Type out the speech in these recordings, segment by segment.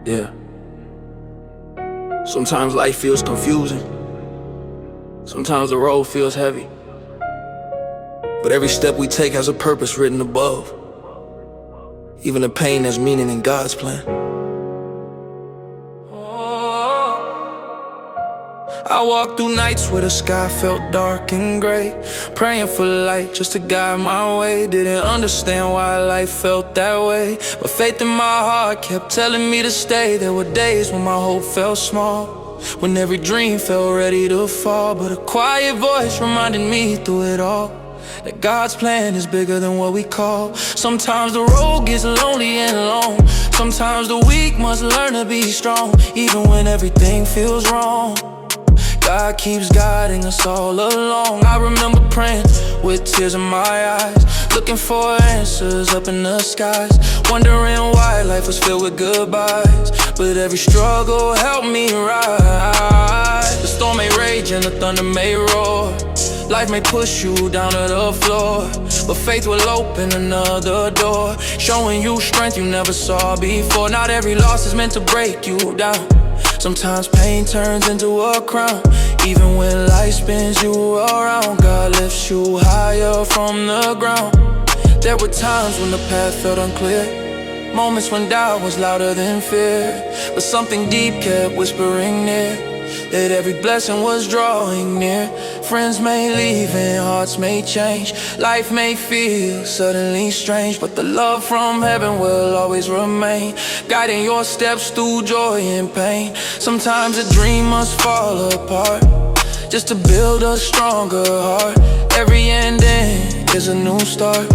Yeah. Sometimes life feels confusing. Sometimes the road feels heavy. But every step we take has a purpose written above. Even the pain has meaning in God's plan. I walked through nights where the sky felt dark and gray, praying for light just to guide my way. Didn't understand why life felt that way, but faith in my heart kept telling me to stay. There were days when my hope felt small, when every dream felt ready to fall, but a quiet voice reminded me through it all that God's plan is bigger than what we call. Sometimes the road gets lonely and long. Sometimes the weak must learn to be strong, even when everything feels wrong. God keeps guiding us all along. I remember praying with tears in my eyes, looking for answers up in the skies, wondering why life was filled with goodbyes. But every struggle helped me rise. The storm may rage and the thunder may roar, life may push you down to the floor, but faith will open another door, showing you strength you never saw before. Not every loss is meant to break you down. Sometimes pain turns into a crown. Even when life spins you around, God lifts you higher from the ground. There were times when the path felt unclear, moments when doubt was louder than fear, but something deep kept whispering near, that every blessing was drawing near. Friends may leave and hearts may change, life may feel suddenly strange, but the love from heaven will always remain, guiding your steps through joy and pain. Sometimes a dream must fall apart just to build a stronger heart. Every ending is a new start,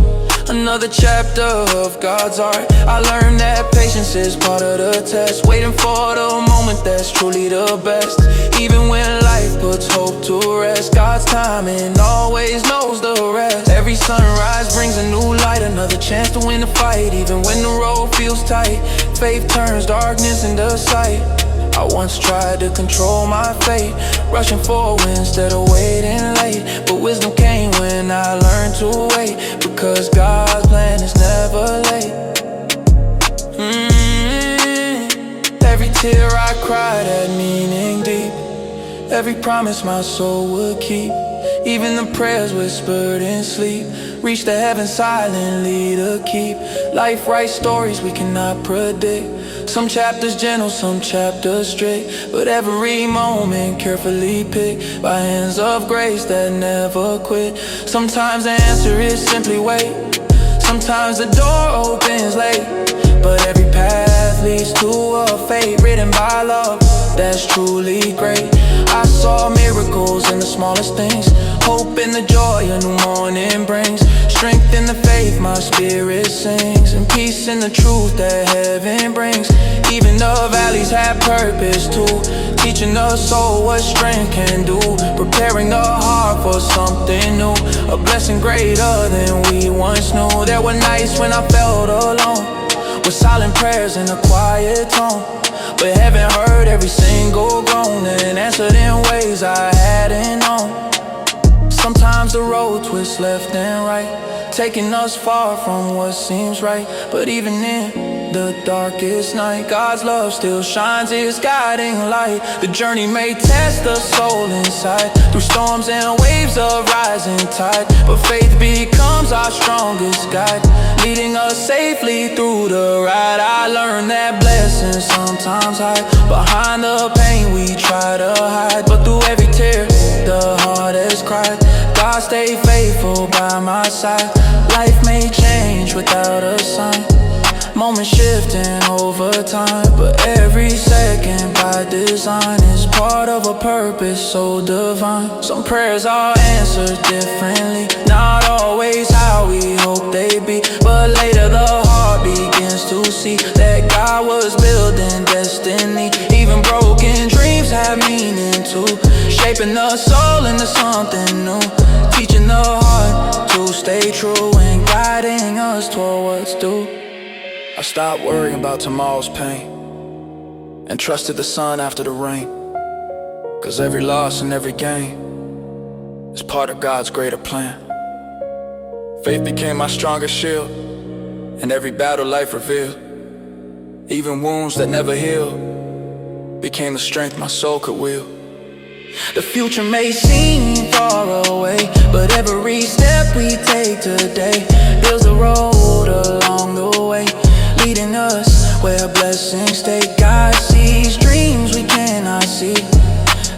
another chapter of God's art. I learned that patience is part of the test, waiting for the moment that's truly the best. Even when life puts hope to rest, God's timing always knows the rest. Every sunrise brings a new light, another chance to win the fight. Even when the road feels tight, faith turns darkness into sight. I once tried to control my fate, rushing forward instead of waiting late, but wisdom came when I learned to wait, because God's plan is never late. Every tear I cried had meaning deep, every promise my soul would keep. Even the prayers whispered in sleep reach the heavens silently to keep. Life writes stories we cannot predict, some chapters gentle, some chapters strict, but every moment carefully picked by hands of grace that never quit. Sometimes the answer is simply wait, sometimes the door opens late, but every path leads to a fate written by love that's truly great. I saw miracles in the smallest things, hope in the joy a new morning brings, strength in the faith my spirit sings, and peace in the truth that heaven brings. Even the valleys have purpose too, teaching the soul what strength can do, preparing the heart for something new, a blessing greater than we once knew. There were nights when I felt alone, with silent prayers in a quiet tone, but heaven heard every single groan and answered in ways I hadn't known. Sometimes the road twists left and right, taking us far from what seems right, but even in the darkest night, God's love still shines its guiding light. The journey may test the soul inside, through storms and waves of rising tide, but faith becomes our strongest guide, leading us safely through the ride. I learned that blessings sometimes hide behind the pain we try to hide, but through every tear the heart has cried, God stay faithful by my side. Life may change without a sign, moments shifting over time, but every second by design is part of a purpose so divine. Some prayers are answered differently, not always how we hope they be, but later the heart begins to see that God was building destiny. Even broken dreams have meaning too, shaping the soul into something new, teaching the heart to stay true and guiding us toward what's due. I stopped worrying about tomorrow's pain and trusted the sun after the rain, 'cause every loss and every gain is part of God's greater plan. Faith became my strongest shield, and every battle life revealed Even wounds that never heal became the strength my soul could wield. The future may seem far away, but every step we take today builds a road along the way, leading us where blessings stay. God sees dreams we cannot see,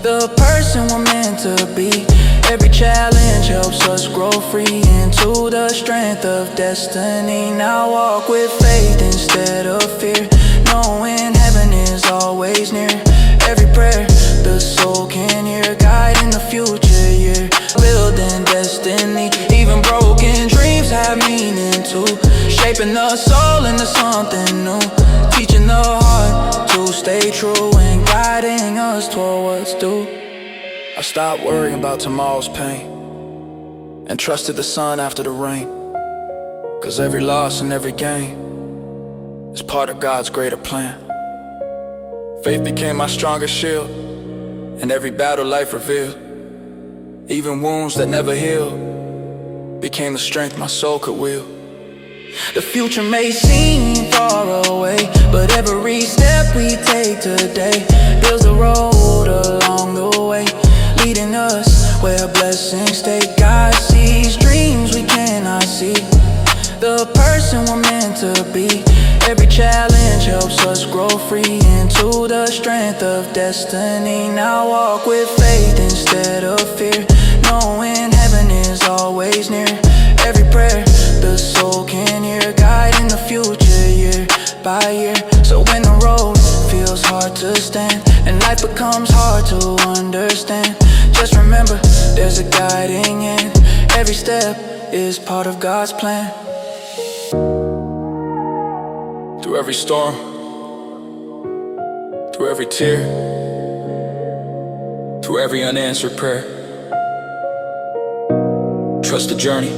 the person we're meant to be. Every challenge helps us grow free into the strength of destiny. Now walk with faith instead of fear, knowing heaven is always near. Every prayer the soul can hear, guiding the future year, building destiny. Even broken dreams have meaning too, shaping the soul into something new, teaching the heart to stay true and guiding us toward what's due. I stopped worrying about tomorrow's pain and trusted the sun after the rain, 'cause every loss and every gain is part of God's greater plan. Faith became my strongest shield, and every battle life revealed. Even wounds that never healed became the strength my soul could wield. The future may seem far away, but every step we take today builds a road along the way, leading us where blessings stay. God sees dreams we cannot see, the person we're meant to be. Every challenge helps us grow free into the strength of destiny. Now walk with faith instead of fear, knowing heaven is always near. Every prayer the soul can hear, guiding the future year by year. So when the road feels hard to stand and life becomes hard to understand, just remember there's a guiding hand. Every step is part of God's plan. Through every storm, through every tear, through every unanswered prayer, trust the journey.